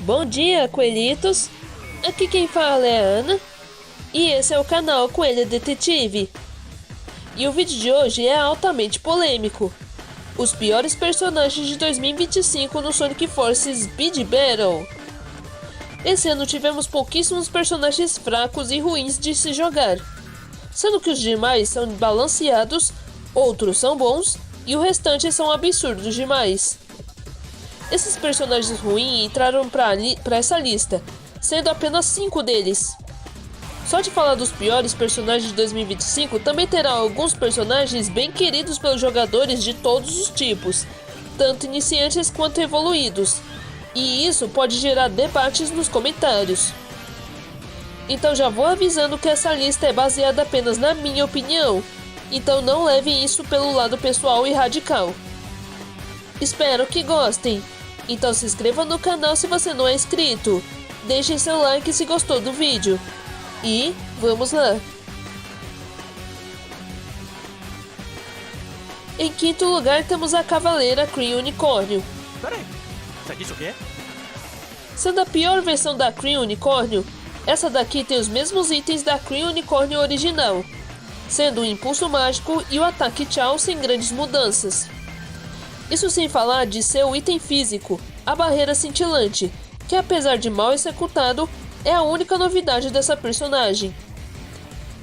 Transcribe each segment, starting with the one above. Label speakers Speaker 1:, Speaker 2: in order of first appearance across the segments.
Speaker 1: Bom dia, coelhitos! Aqui quem fala é a Ana e esse é o canal Coelha Detetive. E o vídeo de hoje é altamente polêmico. Os piores personagens de 2025 no Sonic Forces Speed Battle. Esse ano tivemos pouquíssimos personagens fracos e ruins de se jogar, sendo que os demais são balanceados, outros são bons e o restante são absurdos demais. Esses personagens ruins entraram para essa lista, sendo apenas 5 deles. Só de falar dos piores personagens de 2025, também terá alguns personagens bem queridos pelos jogadores de todos os tipos, tanto iniciantes quanto evoluídos, e isso pode gerar debates nos comentários. Então já vou avisando que essa lista é baseada apenas na minha opinião, então não levem isso pelo lado pessoal e radical. Espero que gostem. Então se inscreva no canal se você não é inscrito, deixe seu like se gostou do vídeo. E vamos lá! Em quinto lugar temos a Cavaleira Cream Unicórnio. Sendo a pior versão da Cream Unicórnio, essa daqui tem os mesmos itens da Cream Unicórnio original, sendo o Impulso Mágico e o Ataque Tchau sem grandes mudanças. Isso sem falar de seu item físico, a Barreira Cintilante, que apesar de mal executado, é a única novidade dessa personagem.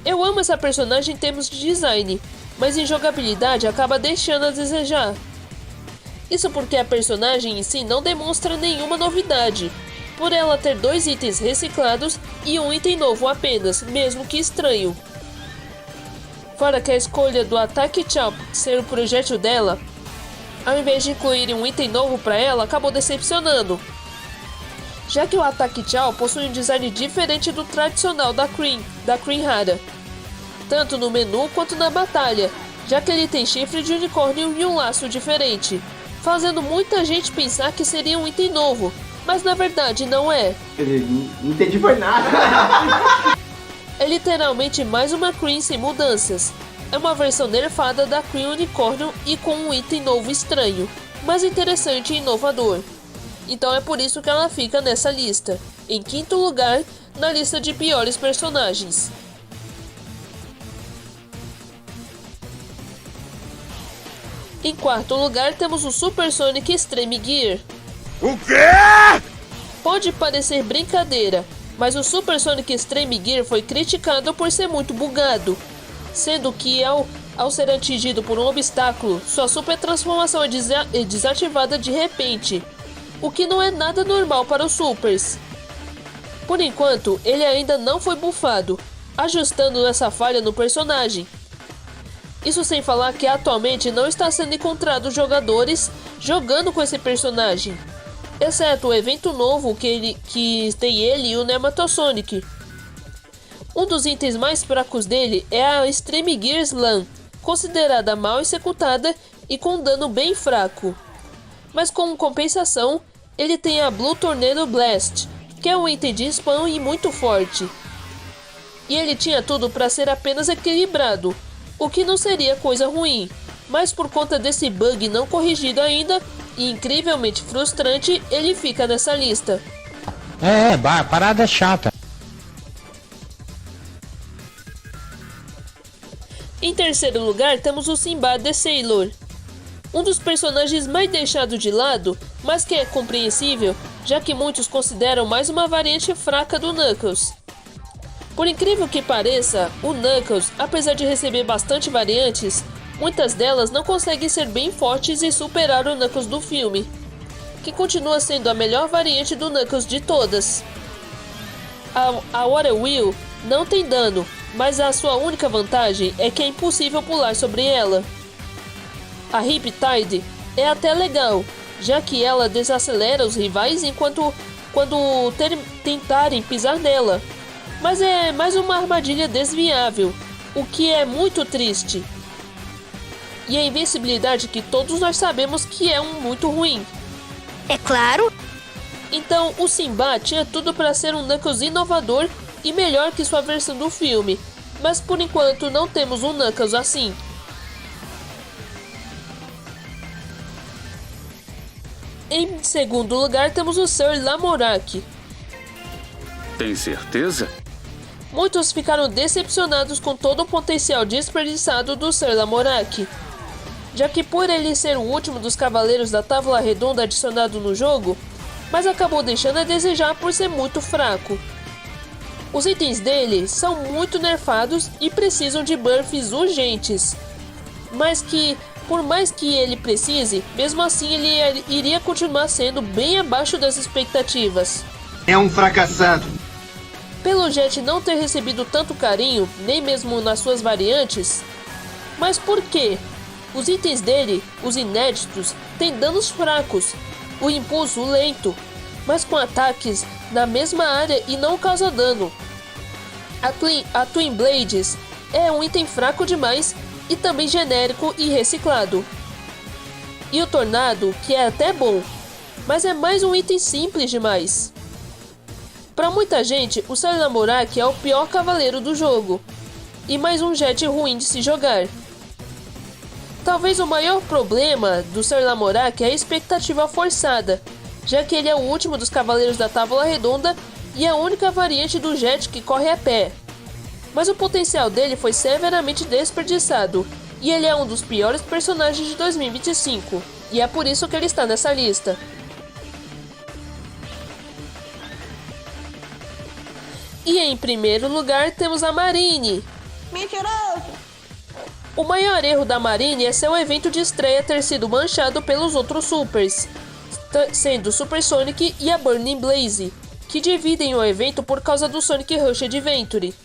Speaker 1: Eu amo essa personagem em termos de design, mas em jogabilidade acaba deixando a desejar. Isso porque a personagem em si não demonstra nenhuma novidade, por ela ter 2 itens reciclados e um item novo apenas, mesmo que estranho. Fora que a escolha do Ataque Tchau ser o projétil dela, ao invés de incluírem um item novo para ela, acabou decepcionando, já que o Ataque Tchau possui um design diferente do tradicional da Cream rara, tanto no menu quanto na batalha, já que ele tem chifre de unicórnio e um laço diferente, fazendo muita gente pensar que seria um item novo, mas na verdade não é.
Speaker 2: Não entendi foi nada.
Speaker 1: É literalmente mais uma Cream sem mudanças. É uma versão nerfada da Cream Unicórnio e com um item novo estranho, mas interessante e inovador. Então é por isso que ela fica nessa lista, em quinto lugar na lista de piores personagens. Em quarto lugar temos o Super Sonic Extreme Gear.
Speaker 3: O quê?
Speaker 1: Pode parecer brincadeira, mas o Super Sonic Extreme Gear foi criticado por ser muito bugado, sendo que ao ser atingido por um obstáculo, sua super transformação é desativada de repente, o que não é nada normal para os supers. Por enquanto, ele ainda não foi bufado, ajustando essa falha no personagem. Isso sem falar que atualmente não está sendo encontrado jogadores jogando com esse personagem, exceto o evento novo que tem ele e o Nematosonic. Um dos itens mais fracos dele é a Extreme Gear Slam, considerada mal executada e com dano bem fraco. Mas como compensação, ele tem a Blue Tornado Blast, que é um item de spam e muito forte. E ele tinha tudo para ser apenas equilibrado, o que não seria coisa ruim, mas por conta desse bug não corrigido ainda, e incrivelmente frustrante, ele fica nessa lista.
Speaker 4: Parada chata.
Speaker 1: Em terceiro lugar temos o Simba the Sailor, um dos personagens mais deixados de lado, mas que é compreensível, já que muitos consideram mais uma variante fraca do Knuckles. Por incrível que pareça, o Knuckles, apesar de receber bastante variantes, muitas delas não conseguem ser bem fortes e superar o Knuckles do filme, que continua sendo a melhor variante do Knuckles de todas. A Water Wheel não tem dano, mas a sua única vantagem é que é impossível pular sobre ela. A Riptide é até legal, já que ela desacelera os rivais quando tentarem pisar nela, mas é mais uma armadilha desviável, o que é muito triste. E a invencibilidade que todos nós sabemos que é muito ruim.
Speaker 5: É claro.
Speaker 1: Então o Simba tinha tudo para ser um Knuckles inovador e melhor que sua versão do filme, mas por enquanto não temos um Knuckles assim. Em segundo lugar, temos o Sr. Lamorak.
Speaker 3: Tem certeza?
Speaker 1: Muitos ficaram decepcionados com todo o potencial desperdiçado do Sr. Lamorak, já que por ele ser o último dos Cavaleiros da Távola Redonda adicionado no jogo, mas acabou deixando a desejar por ser muito fraco. Os itens dele são muito nerfados e precisam de buffs urgentes, mas que, por mais que ele precise, mesmo assim ele iria continuar sendo bem abaixo das expectativas.
Speaker 2: É um fracassado.
Speaker 1: Pelo Jet não ter recebido tanto carinho, nem mesmo nas suas variantes. Mas por quê? Os itens dele, os inéditos, têm danos fracos, o impulso lento, mas com ataques na mesma área e não causa dano. A Twin Blades é um item fraco demais e também genérico e reciclado. E o Tornado, que é até bom, mas é mais um item simples demais. Para muita gente, o Sr. Lamorak é o pior cavaleiro do jogo, e mais um Jet ruim de se jogar. Talvez o maior problema do Sr. Lamorak é a expectativa forçada, já que ele é o último dos Cavaleiros da Távola Redonda e a única variante do Jet que corre a pé. Mas o potencial dele foi severamente desperdiçado, e ele é um dos piores personagens de 2025, e é por isso que ele está nessa lista. E em primeiro lugar temos a Marine.
Speaker 5: Mentiroso!
Speaker 1: O maior erro da Marine é seu evento de estreia ter sido manchado pelos outros Supers, sendo o Super Sonic e a Burning Blaze, que dividem o evento por causa do Sonic Rush Adventure.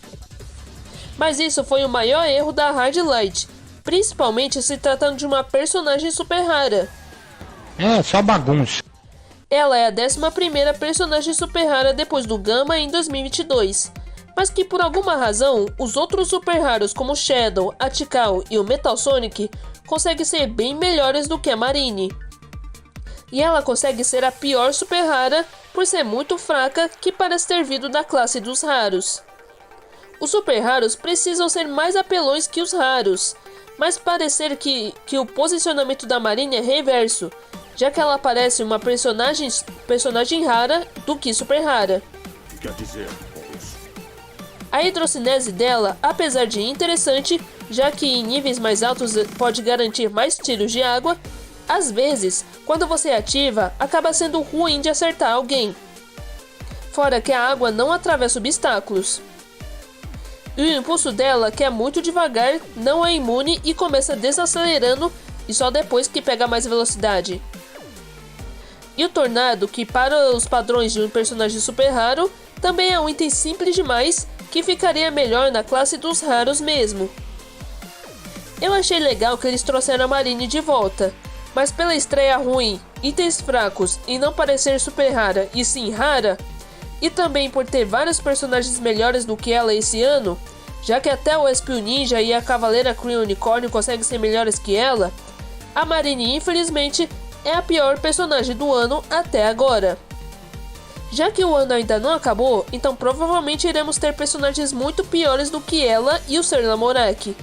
Speaker 1: Mas isso foi o maior erro da Hard Light, principalmente se tratando de uma personagem super rara.
Speaker 4: É, só bagunça.
Speaker 1: Ela é a 11ª personagem super rara depois do Gamma em 2022, mas que por alguma razão, os outros super raros como Shadow, a Tikal e o Metal Sonic conseguem ser bem melhores do que a Marine. E ela consegue ser a pior super rara por ser muito fraca que parece ter vindo da classe dos raros. Os super raros precisam ser mais apelões que os raros, mas parecer que o posicionamento da Marine é reverso, já que ela parece uma personagem rara do que super rara.
Speaker 3: Quer dizer com isso?
Speaker 1: A hidrocinese dela, apesar de interessante, já que em níveis mais altos pode garantir mais tiros de água, às vezes, quando você ativa, acaba sendo ruim de acertar alguém. Fora que a água não atravessa obstáculos. E o impulso dela, que é muito devagar, não é imune e começa desacelerando e só depois que pega mais velocidade. E o Tornado, que para os padrões de um personagem super raro, também é um item simples demais que ficaria melhor na classe dos raros mesmo. Eu achei legal que eles trouxeram a Marine de volta, mas pela estreia ruim, itens fracos e não parecer super rara e sim rara, e também por ter vários personagens melhores do que ela esse ano, já que até o Espio Ninja e a Cavaleira Kree Unicórnio conseguem ser melhores que ela, a Marine infelizmente é a pior personagem do ano até agora. Já que o ano ainda não acabou, então provavelmente iremos ter personagens muito piores do que ela e o Sr. Lamorak.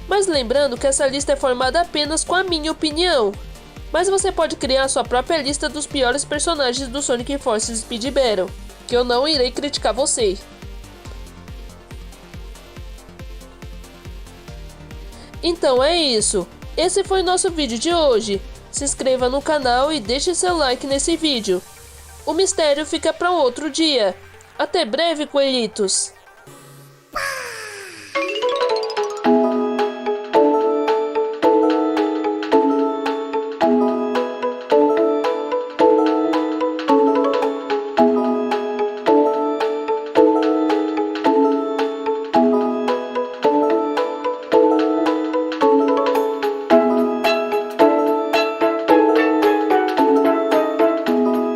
Speaker 1: Mas lembrando que essa lista é formada apenas com a minha opinião, mas você pode criar sua própria lista dos piores personagens do Sonic Forces Speed Battle, que eu não irei criticar você. Então é isso, esse foi o nosso vídeo de hoje. Se inscreva no canal e deixe seu like nesse vídeo. O mistério fica para outro dia. Até breve, coelhitos!